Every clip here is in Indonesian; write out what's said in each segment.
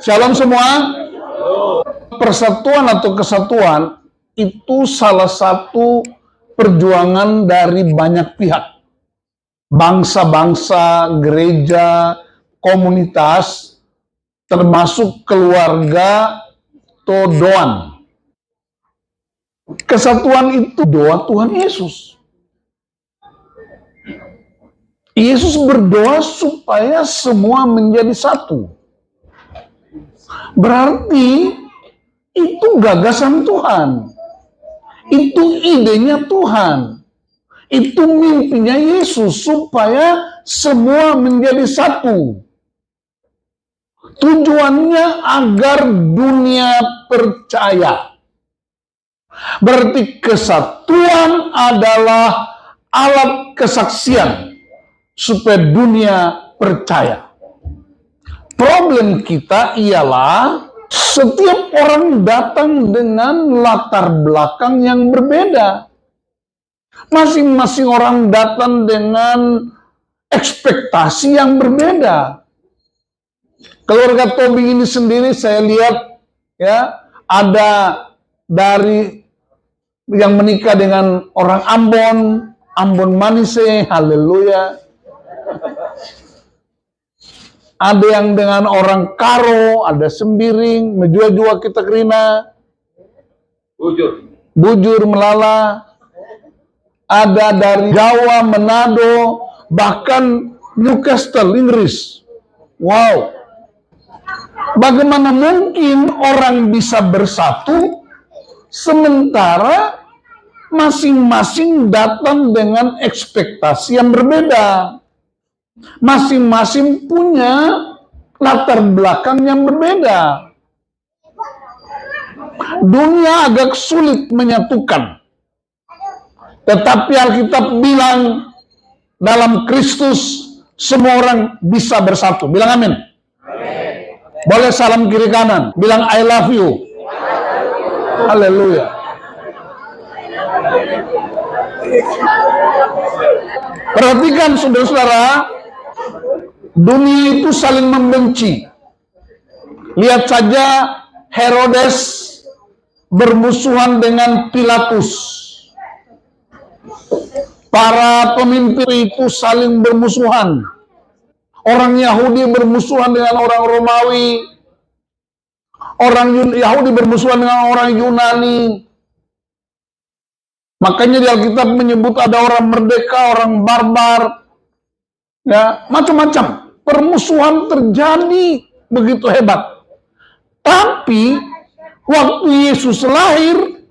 Shalom semua. Persatuan atau kesatuan itu salah satu perjuangan dari banyak pihak. Bangsa-bangsa, gereja, komunitas, termasuk keluarga atau doan. Kesatuan itu doa Tuhan Yesus. Yesus berdoa supaya semua menjadi satu. Berarti itu gagasan Tuhan. Itu idenya Tuhan. Itu mimpinya Yesus supaya semua menjadi satu. Tujuannya agar dunia percaya. Berarti kesatuan adalah alat kesaksian supaya dunia percaya. Problem kita ialah setiap orang datang dengan latar belakang yang berbeda. Masing-masing orang datang dengan ekspektasi yang berbeda. Keluarga Tobing ini sendiri saya lihat ya, ada dari yang menikah dengan orang Ambon Manise, haleluya. Ada yang dengan orang Karo, ada Sembiring, Mejua-jua kita kerina, Bujur Melala, ada dari Jawa, Manado, bahkan Newcastle, Inggris. Wow. Bagaimana mungkin orang bisa bersatu sementara masing-masing datang dengan ekspektasi yang berbeda? Masing-masing punya latar belakang yang berbeda. Dunia agak sulit menyatukan. Tetapi Alkitab bilang dalam Kristus semua orang bisa bersatu. Bilang amin. Boleh salam kiri kanan. Bilang I love you. Haleluya. Perhatikan saudara-saudara, dunia itu saling membenci. Lihat saja Herodes bermusuhan dengan Pilatus. Para pemimpin itu saling bermusuhan. Orang Yahudi bermusuhan dengan orang Romawi. Orang Yahudi bermusuhan dengan orang Yunani. Makanya di Alkitab menyebut ada orang merdeka, orang barbar. Ya, macam-macam permusuhan terjadi begitu hebat. Tapi waktu Yesus lahir,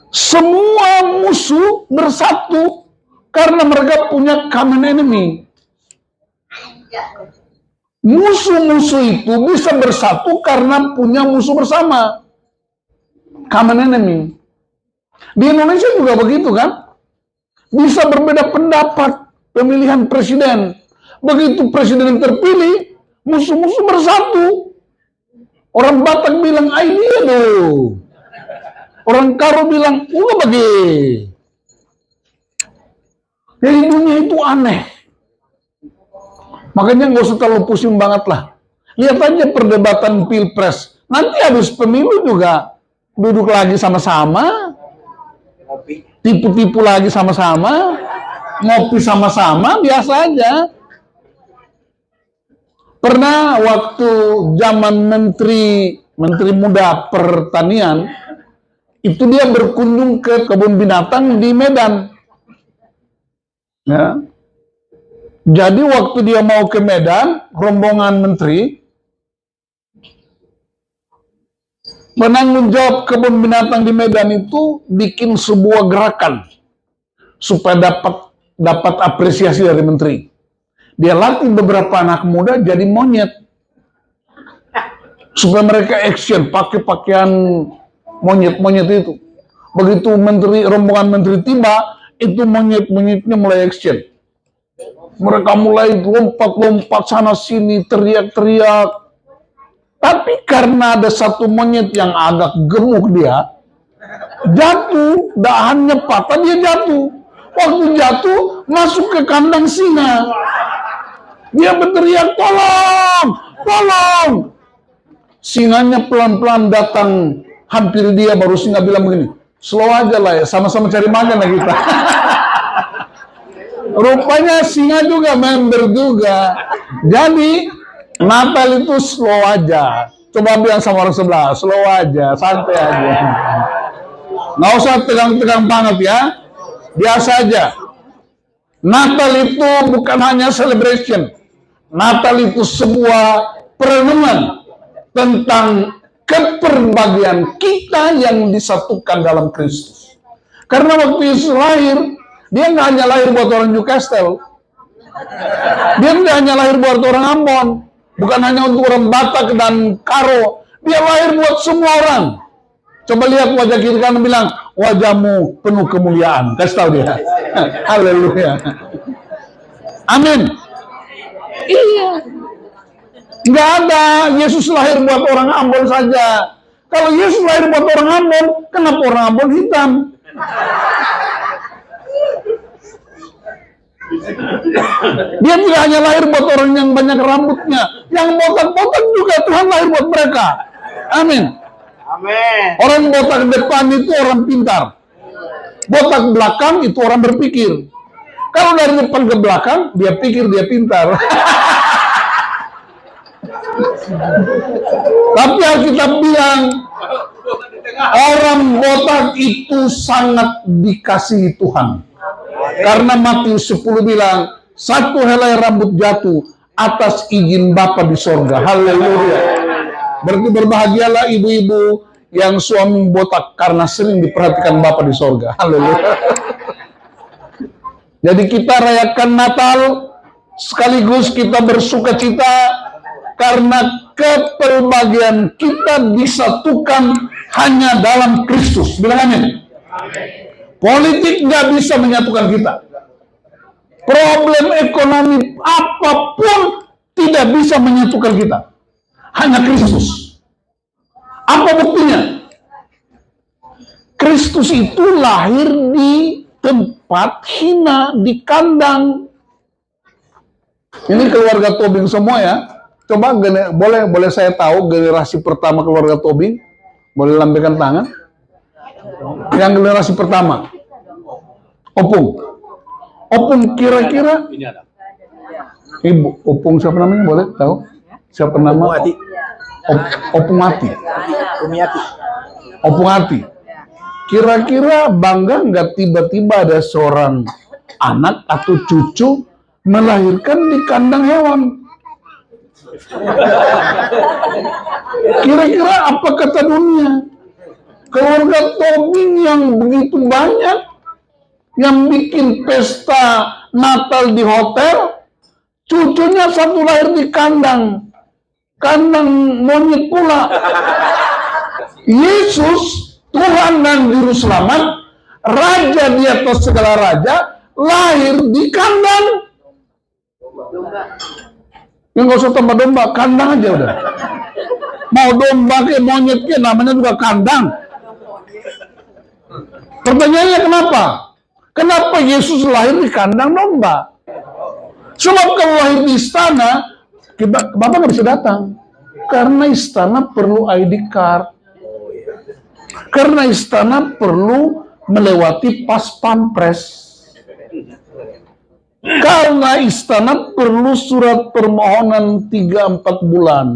semua musuh bersatu karena mereka punya common enemy. Musuh-musuh itu bisa bersatu karena punya musuh bersama, common enemy. Di Indonesia juga begitu kan? Bisa berbeda pendapat pemilihan presiden. Begitu presiden terpilih, musuh-musuh bersatu. Orang Batak bilang, "Ai dia tuh." Orang Karo bilang, "Udah bagi." Jadi dunia itu aneh. Makanya nggak usah terlalu pusing banget lah. Lihat aja perdebatan pilpres. Nanti habis pemilu juga duduk lagi sama-sama. Tipu-tipu lagi sama-sama. Ngopi sama-sama, biasa aja. Pernah waktu zaman Menteri Muda Pertanian, itu dia berkunjung ke kebun binatang di Medan. Ya. Jadi waktu dia mau ke Medan, rombongan menteri, penanggung jawab kebun binatang di Medan itu bikin sebuah gerakan supaya dapat apresiasi dari menteri. Dia latih beberapa anak muda jadi monyet supaya mereka action pakai pakaian monyet itu. Begitu rombongan menteri tiba, itu monyetnya mulai action. Mereka mulai lompat-lompat sana sini, teriak-teriak. Tapi karena ada satu monyet yang agak gemuk dia, jatuh, dahannya patah, dia jatuh. Waktu jatuh, masuk ke kandang singa. Dia berteriak, tolong, Tolong. Singanya pelan-pelan datang, hampir dia, baru singa bilang begini, slow aja lah ya, sama-sama cari makan lah kita. Rupanya singa juga member juga. Jadi Natal itu slow aja. Coba bilang sama orang sebelah, slow aja, santai aja. Nggak usah tegang-tegang banget ya. Biasa aja. Natal itu bukan hanya celebration. Natal itu sebuah perenungan tentang keperbagian kita yang disatukan dalam Kristus. Karena waktu Yesus lahir, dia nggak hanya lahir buat orang Newcastle. Dia nggak hanya lahir buat orang Ambon. Bukan hanya untuk orang Batak dan Karo. Dia lahir buat semua orang. Coba lihat wajah kiri kanan, bilang, wajahmu penuh kemuliaan. Kasih tahu dia. Haleluya. Amin. Iya. Nggak ada Yesus lahir buat orang Ambon saja. Kalau Yesus lahir buat orang Ambon, kenapa orang Ambon hitam? Dia tidak hanya lahir buat orang yang banyak rambutnya, yang botak-botak juga Tuhan lahir buat mereka. Amin. Amin. Orang botak depan itu orang pintar, botak belakang itu orang berpikir. Kalau dari depan ke belakang, dia pikir dia pintar. Tapi Alkitab bilang, orang botak itu sangat dikasihi Tuhan. Karena Matius 10 bilang, satu helai rambut jatuh atas izin Bapa di sorga. Haleluya. Berarti berbahagialah ibu-ibu yang suami botak karena sering diperhatikan Bapa di sorga. Haleluya. Jadi kita rayakan Natal, sekaligus kita bersuka cita karena keperbagian kita disatukan hanya dalam Kristus. Bilang amin. Politik nggak bisa menyatukan kita. Problem ekonomi apapun tidak bisa menyatukan kita. Hanya Kristus. Apa buktinya? Kristus itu lahir di tempat hina, di kandang. Ini keluarga Tobing semua ya. Coba boleh saya tahu generasi pertama keluarga Tobing? Boleh lambaikan tangan? Yang generasi pertama. Opung. Opung kira-kira Ibu, Opung siapa namanya? Boleh tahu? Siapa nama? Opung Ati. Opung Ati. Kira-kira bangga nggak tiba-tiba ada seorang anak atau cucu melahirkan di kandang hewan? Kira-kira apa kata dunia? Keluarga Tobing yang begitu banyak, yang bikin pesta Natal di hotel, cucunya satu lahir di kandang monyet pula. Yesus, Tuhan dan Juru Selamat, Raja di atas segala raja, lahir di kandang. Ya nggak usah tambah domba, kandang aja udah. Mau domba ke monyet ke, namanya juga kandang. Pertanyaannya kenapa? Kenapa Yesus lahir di kandang domba? Sebab kalau lahir di istana, Bapak nggak bisa datang. Karena istana perlu ID card. Karena istana perlu melewati pas pampres. Karena istana perlu surat permohonan 3-4 bulan.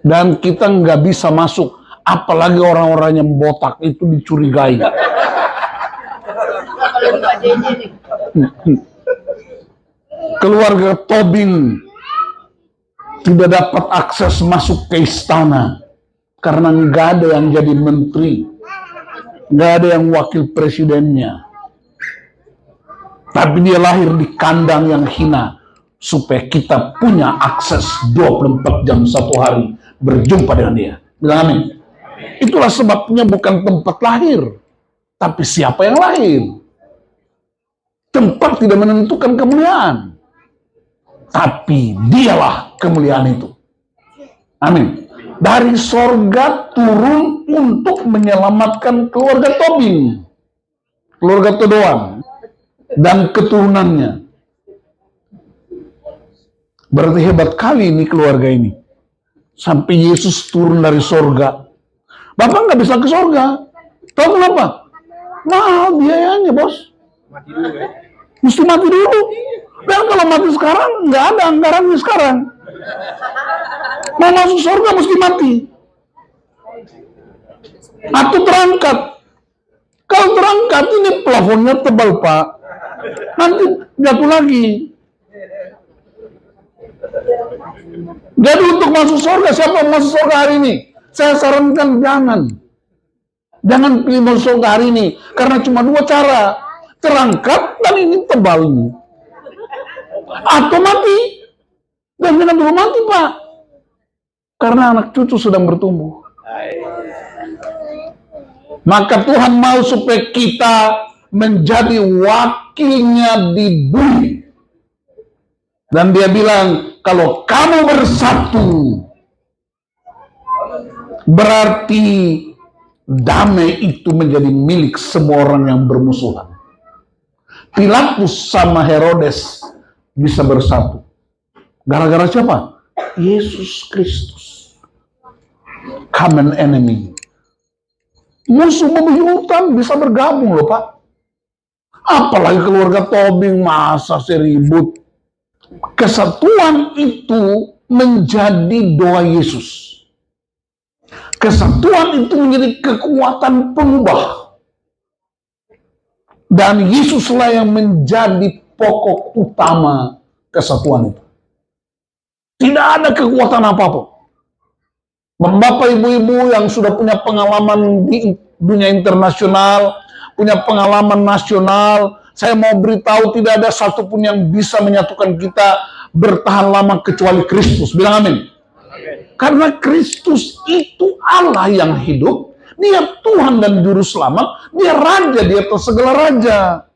Dan kita nggak bisa masuk. Apalagi orang-orang yang botak itu dicurigai. Keluarga Tobing tidak dapat akses masuk ke istana karena nggak ada yang jadi menteri, nggak ada yang wakil presidennya. Tapi dia lahir di kandang yang hina supaya kita punya akses 24 jam satu hari berjumpa dengan dia. Bilang amin. Itulah sebabnya bukan tempat lahir, tapi siapa yang lahir. Tempat tidak menentukan kemuliaan, tapi dialah kemuliaan itu. Amin. Dari sorga turun untuk menyelamatkan keluarga Tobing, keluarga Todoan, dan keturunannya. Berarti hebat kali ini keluarga ini. Sampai Yesus turun dari sorga. Bapak nggak bisa ke sorga. Tahu kenapa? Mahal biayanya, bos. Mati dulu ya. Mesti mati dulu. Dan kalau mati sekarang, nggak ada anggarannya sekarang. Mau masuk surga mesti mati. Atau terangkat. Kalau terangkat ini plafonnya tebal, Pak. Nanti jatuh lagi. Jadi untuk masuk surga, siapa yang masuk surga hari ini? Saya sarankan jangan. Jangan pilih masuk surga hari ini. Karena cuma dua cara. Terangkat dan ini tebal ini. Atau mati. Dan jangan dulu mati, Pak. Karena anak cucu sedang bertumbuh. Maka Tuhan mau supaya kita menjadi wakilnya di bumi. Dan dia bilang, kalau kamu bersatu, berarti damai itu menjadi milik semua orang yang bermusuhan. Pilatus sama Herodes bisa bersatu. Gara-gara siapa? Yesus Kristus. Common enemy. Musuh bebuyutan bisa bergabung loh, Pak. Apalagi keluarga Tobing, masa sih ribut. Kesatuan itu menjadi doa Yesus. Kesatuan itu menjadi kekuatan pengubah. Dan Yesuslah yang menjadi pokok utama kesatuan itu. Tidak ada kekuatan apapun. Bapak ibu-ibu yang sudah punya pengalaman di dunia internasional, punya pengalaman nasional, saya mau beritahu tidak ada satupun yang bisa menyatukan kita bertahan lama kecuali Kristus. Bilang amin. Karena Kristus itu Allah yang hidup, dia Tuhan dan Juru Selamat, dia Raja di atas segala raja.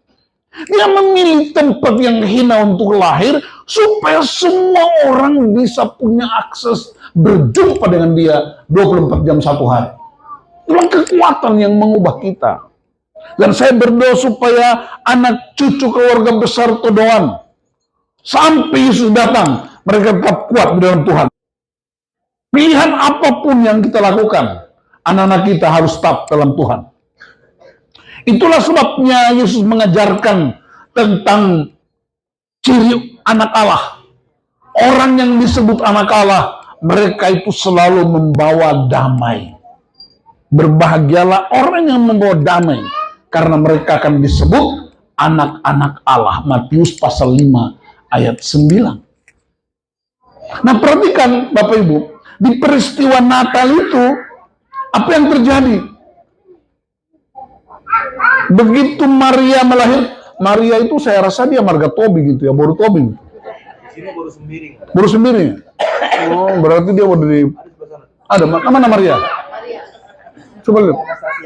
Dia memilih tempat yang hina untuk lahir, supaya semua orang bisa punya akses berjumpa dengan dia 24 jam satu hari. Itulah kekuatan yang mengubah kita. Dan saya berdoa supaya anak cucu keluarga besar Todoan, sampai Yesus datang, mereka tetap kuat di dalam Tuhan. Pilihan apapun yang kita lakukan, anak-anak kita harus tetap dalam Tuhan. Itulah sebabnya Yesus mengajarkan tentang ciri anak Allah. Orang yang disebut anak Allah, mereka itu selalu membawa damai. Berbahagialah orang yang membawa damai, karena mereka akan disebut anak-anak Allah. Matius pasal 5 ayat 9. Nah, perhatikan Bapak Ibu, di peristiwa Natal itu apa yang terjadi? Begitu Maria melahir, Maria itu saya rasa dia marga Tobi gitu ya, baru Tobi. Sini baru sembiring. Baru sembiring. Oh, berarti dia udah di ada mana Maria? Coba lihat.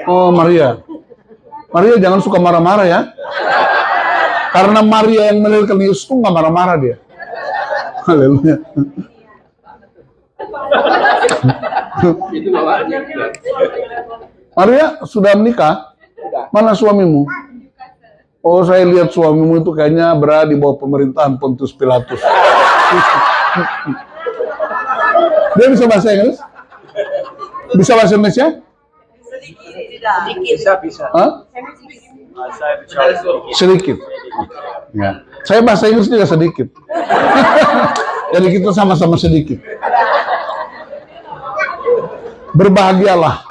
Oh, Maria. Maria jangan suka marah-marah ya. Karena Maria yang melahirkan Yesus itu nggak marah-marah dia. Haleluya. Maria sudah menikah? Mana suamimu? Oh, saya lihat suamimu itu kayaknya berada di bawah pemerintahan Pontius Pilatus. Dia bisa bahasa Inggris? Bisa bahasa Indonesia? Bisa. Hah? Sedikit. Ya. Saya bahasa Inggris juga sedikit. Jadi kita sama-sama sedikit. Berbahagialah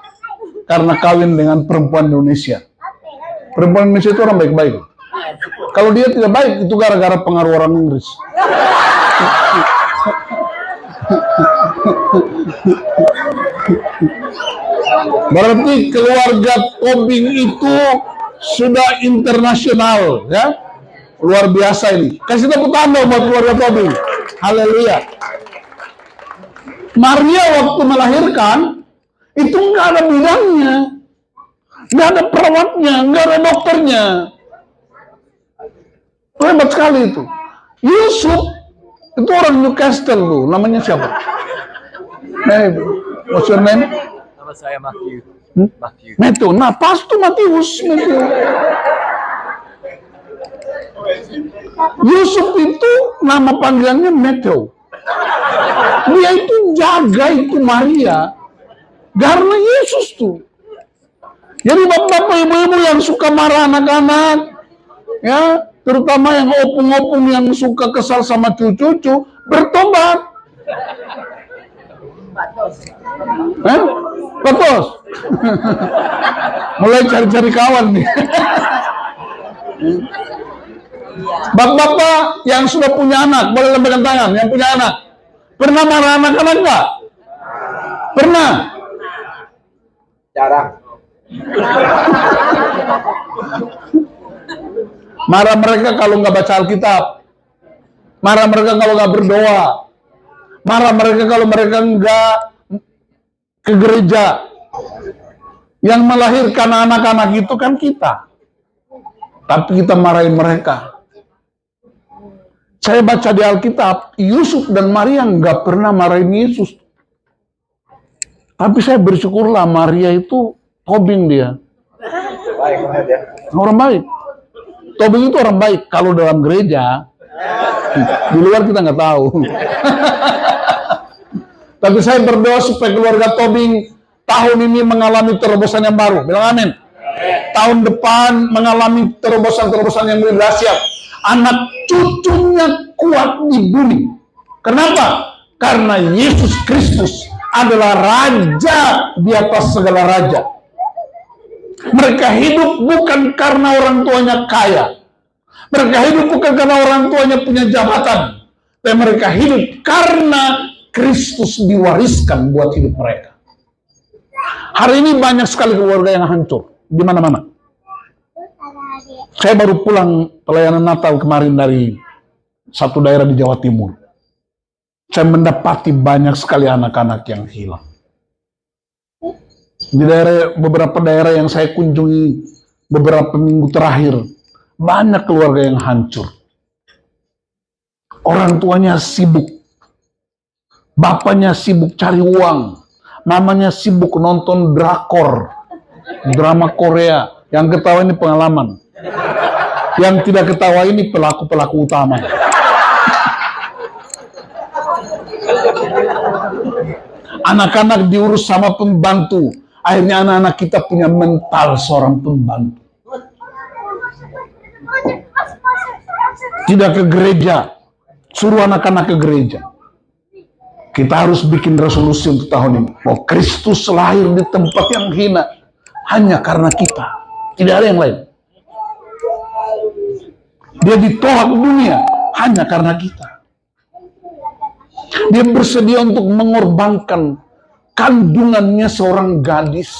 karena kawin dengan perempuan Indonesia. Perempuan Indonesia itu orang baik-baik. Kalau dia tidak baik, itu gara-gara pengaruh orang Inggris. Berarti keluarga Tobing itu sudah internasional, ya. Luar biasa ini. Kasih tepuk tangan buat keluarga Tobing. Haleluya. Maria waktu melahirkan itu nggak ada bidangnya, nggak ada perawatnya, nggak ada dokternya. Hebat sekali itu. Yusuf itu orang Newcastle tuh, namanya siapa? Hey, what's your name? Nama saya Matthew. Matthew. Nah, pas tuh Matius. Yusuf itu nama panggilannya Matthew. Dia itu jaga itu Maria karena Yesus tuh. Jadi bapak-bapak ibu-ibu yang suka marah anak-anak, ya, terutama yang opung-opung yang suka kesal sama cucu-cucu, bertobat. Patos. Mulai cari-cari kawan nih. Bapak-bapak yang sudah punya anak, boleh lambaikan tangan. Yang punya anak, pernah marah anak-anak nggak? Pernah? Jarang. Marah mereka kalau nggak baca Alkitab, marah mereka kalau nggak berdoa, marah mereka kalau mereka nggak ke gereja. Yang melahirkan anak-anak itu kan kita, tapi kita marahin mereka. Saya baca di Alkitab, Yusuf dan Maria nggak pernah marahin Yesus. Tapi saya bersyukurlah Maria itu tobing dia. Baik banget ya. Orang baik. Tobing itu orang baik. Kalau dalam gereja, di luar kita nggak tahu. Tapi saya berdoa supaya keluarga Tobing tahun ini mengalami terobosan yang baru. Bilang amin. Tahun depan mengalami terobosan-terobosan yang lebih dahsyat. Anak cucunya kuat di bumi. Kenapa? Karena Yesus Kristus adalah Raja di atas segala raja. Mereka hidup bukan karena orang tuanya kaya. Mereka hidup bukan karena orang tuanya punya jabatan. Tapi mereka hidup karena Kristus diwariskan buat hidup mereka. Hari ini banyak sekali keluarga yang hancur. Di mana-mana. Saya baru pulang pelayanan Natal kemarin dari satu daerah di Jawa Timur. Saya mendapati banyak sekali anak-anak yang hilang. Di beberapa daerah yang saya kunjungi beberapa minggu terakhir, banyak keluarga yang hancur. Orang tuanya sibuk, bapaknya sibuk cari uang, mamanya sibuk nonton drakor, drama Korea. Yang ketawa ini pengalaman, yang tidak ketawa ini pelaku-pelaku utama. Anak-anak diurus sama pembantu. Akhirnya anak-anak kita punya mental seorang pembantu. Tidak ke gereja. Suruh anak-anak ke gereja. Kita harus bikin resolusi untuk tahun ini. Bahwa Kristus lahir di tempat yang hina. Hanya karena kita. Tidak ada yang lain. Dia ditolak dunia. Hanya karena kita. Dia bersedia untuk mengorbankan kandungannya seorang gadis.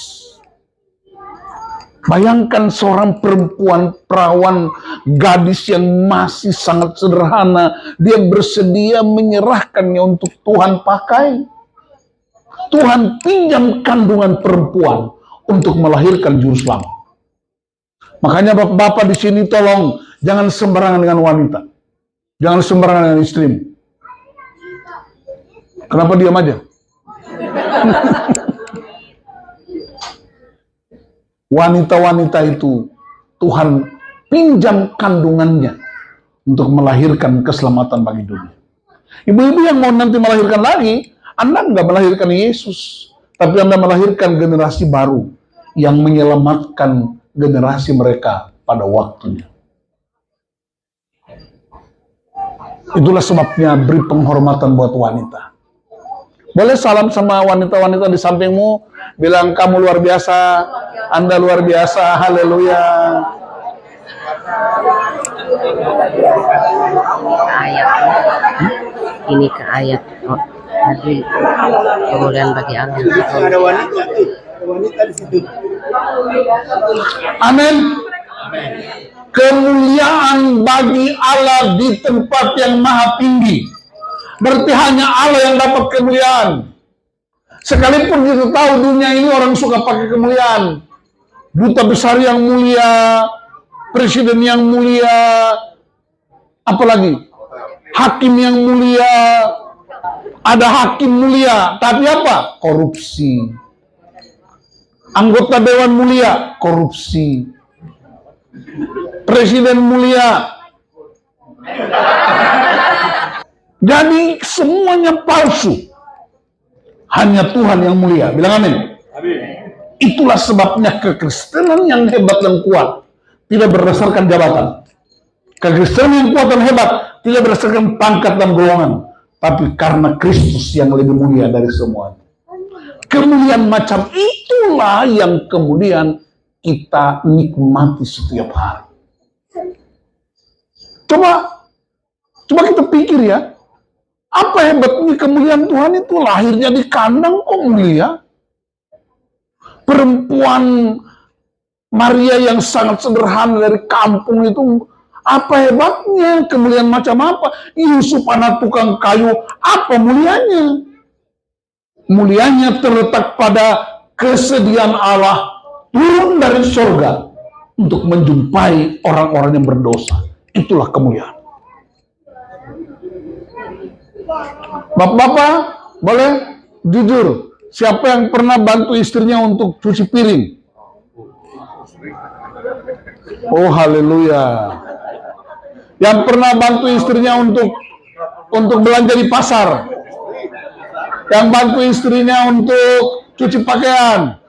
Bayangkan seorang perempuan perawan gadis yang masih sangat sederhana. Dia bersedia menyerahkannya untuk Tuhan pakai. Tuhan pinjam kandungan perempuan untuk melahirkan juru selamat. Makanya bapak-bapak di sini tolong jangan sembarangan dengan wanita. Jangan sembarangan dengan istrimu. Kenapa diam aja? Wanita-wanita itu Tuhan pinjam kandungannya untuk melahirkan keselamatan bagi dunia. Ibu-ibu yang mau nanti melahirkan lagi, Anda nggak melahirkan Yesus, tapi Anda melahirkan generasi baru yang menyelamatkan generasi mereka pada waktunya. Itulah sebabnya beri penghormatan buat wanita. Boleh salam sama wanita-wanita di sampingmu, bilang kamu luar biasa, Anda luar biasa, haleluya. Ayat ini ke ayat tadi kemuliaan bagi Allah. Ada wanita tuh, ada wanita di situ. Amin. Kemuliaan bagi Allah di tempat yang maha tinggi. Berarti hanya Allah yang dapat kemuliaan. Sekalipun kita tahu dunia ini orang suka pakai kemuliaan. Duta besar yang mulia, presiden yang mulia, apalagi hakim yang mulia, ada hakim mulia, tapi apa? Korupsi. Anggota dewan mulia, korupsi. Presiden mulia, Jadi semuanya palsu. Hanya Tuhan yang mulia. Bilang amin. Itulah sebabnya kekristenan yang hebat dan kuat tidak berdasarkan jabatan. Kekristenan yang kuat dan hebat tidak berdasarkan pangkat dan golongan, tapi karena Kristus yang lebih mulia dari semuanya. Kemuliaan macam itulah yang kemudian kita nikmati setiap hari. Coba kita pikir ya, apa hebatnya kemuliaan Tuhan itu? Lahirnya di kandang kok mulia? Perempuan Maria yang sangat sederhana dari kampung itu, apa hebatnya? Kemuliaan macam apa? Yusuf anak tukang kayu, apa mulianya? Mulianya terletak pada kesediaan Allah turun dari surga untuk menjumpai orang-orang yang berdosa. Itulah kemuliaan. Bapak-bapak, boleh jujur, siapa yang pernah bantu istrinya untuk cuci piring? Oh, haleluya. Yang pernah bantu istrinya untuk belanja di pasar? Yang bantu istrinya untuk cuci pakaian?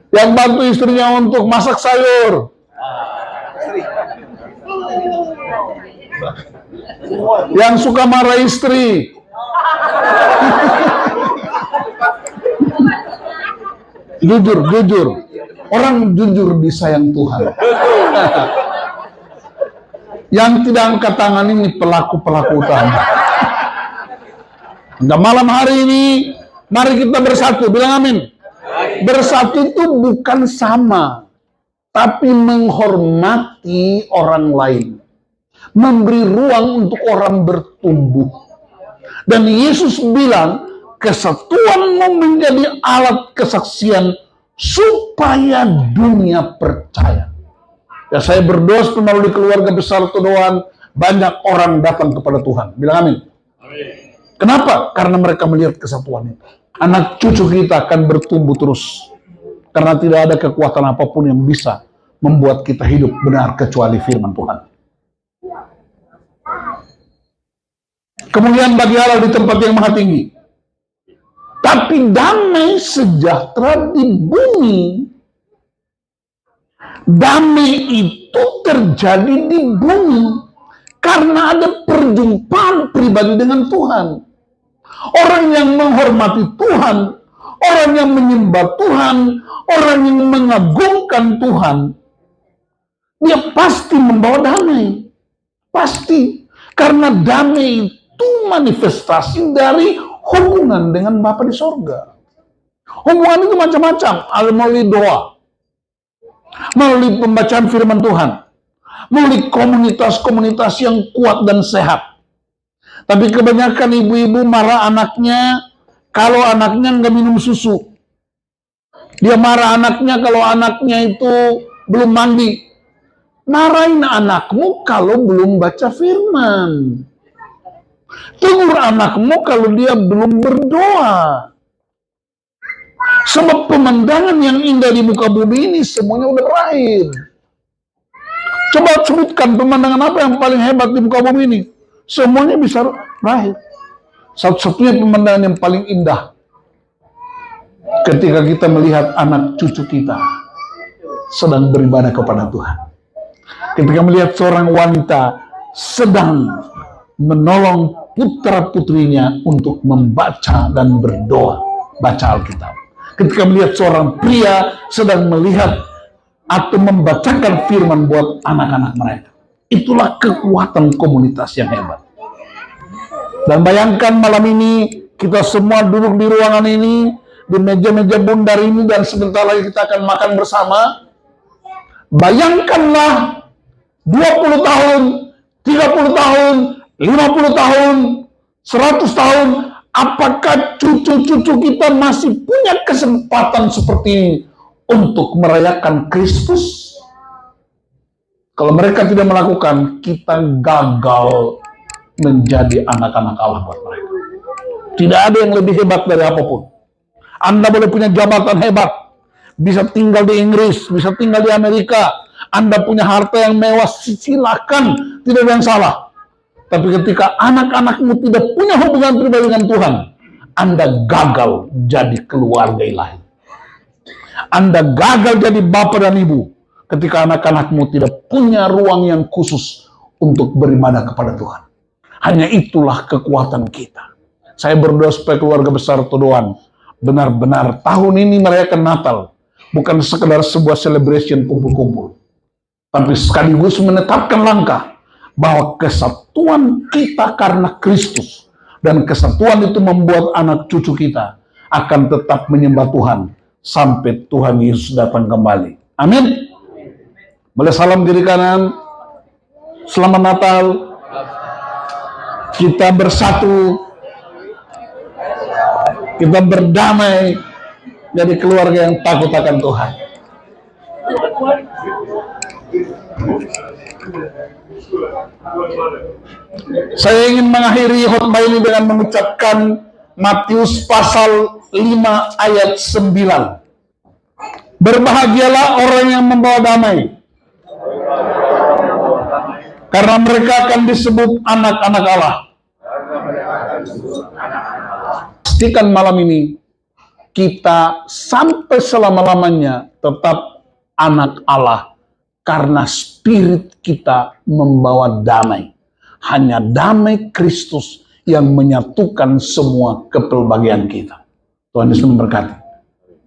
Yang bantu istrinya untuk masak sayur? Yang suka marah istri? Jujur. Orang jujur disayang Tuhan. Yang tidak angkat tangan ini pelaku-pelaku utama. Nah, malam hari ini, mari kita bersatu. Bilang amin. Bersatu itu bukan sama, tapi menghormati orang lain. Memberi ruang untuk orang bertumbuh. Dan Yesus bilang, kesatuanmu menjadi alat kesaksian supaya dunia percaya. Ya, saya berdoa melalui keluarga besar Todoan, banyak orang datang kepada Tuhan. Bilang amin. Kenapa? Karena mereka melihat kesatuan itu. Anak cucu kita akan bertumbuh terus. Karena tidak ada kekuatan apapun yang bisa membuat kita hidup benar kecuali firman Tuhan. Kemuliaan bagi Allah di tempat yang maha tinggi. Tapi damai sejahtera di bumi. Damai itu terjadi di bumi karena ada perjumpaan pribadi dengan Tuhan. Orang yang menghormati Tuhan, orang yang menyembah Tuhan, orang yang mengagungkan Tuhan, dia pasti membawa damai. Pasti. Karena damai itu manifestasi dari hubungan dengan Bapa di sorga. Hubungan itu macam-macam. Melalui doa, melalui pembacaan firman Tuhan, melalui komunitas-komunitas yang kuat dan sehat. Tapi kebanyakan ibu-ibu marah anaknya kalau anaknya nggak minum susu. Dia marah anaknya kalau anaknya itu belum mandi. Marahin anakmu kalau belum baca firman. Tegur anakmu kalau dia belum berdoa. Sebab pemandangan yang indah di muka bumi ini semuanya udah berakhir. Coba sebutkan pemandangan apa yang paling hebat di muka bumi ini. Semuanya bisa berakhir. Satu-satunya pemandangan yang paling indah ketika kita melihat anak cucu kita sedang beribadah kepada Tuhan. Ketika melihat seorang wanita sedang menolong putra-putrinya untuk membaca dan berdoa, baca Alkitab. Ketika melihat seorang pria sedang melihat atau membacakan firman buat anak-anak mereka. Itulah kekuatan komunitas yang hebat. Dan bayangkan malam ini kita semua duduk di ruangan ini, di meja-meja bundar ini, dan sebentar lagi kita akan makan bersama. Bayangkanlah 20 tahun, 30 tahun, 50 tahun, 100 tahun, apakah cucu-cucu kita masih punya kesempatan seperti ini untuk merayakan Kristus? Kalau mereka tidak melakukan, kita gagal menjadi anak-anak Allah buat mereka. Tidak ada yang lebih hebat dari apapun. Anda boleh punya jabatan hebat, bisa tinggal di Inggris, bisa tinggal di Amerika, Anda punya harta yang mewah, silakan, tidak ada yang salah. Tapi ketika anak-anakmu tidak punya hubungan pribadi dengan Tuhan, Anda gagal jadi keluarga ilahi. Anda gagal jadi bapak dan ibu ketika anak-anakmu tidak punya ruang yang khusus untuk beribadah kepada Tuhan. Hanya itulah kekuatan kita. Saya berdoa supaya keluarga besar Todoan benar-benar tahun ini merayakan Natal. Bukan sekedar sebuah celebration kumpul-kumpul. Tapi sekaligus menetapkan langkah bahwa kesatuan kita karena Kristus. Dan kesatuan itu membuat anak cucu kita akan tetap menyembah Tuhan sampai Tuhan Yesus datang kembali. Amin. Boleh salam kiri kanan. Selamat Natal. Kita bersatu. Kita berdamai jadi keluarga yang takut akan Tuhan. Saya ingin mengakhiri khotbah ini dengan mengucapkan Matius pasal 5 ayat 9. Berbahagialah orang yang membawa damai, karena mereka akan disebut anak-anak Allah. Pastikan malam ini kita sampai selama-lamanya tetap anak Allah, karena spirit kita membawa damai. Hanya damai Kristus yang menyatukan semua kepelbagaian kita. Tuhan Yesus memberkati.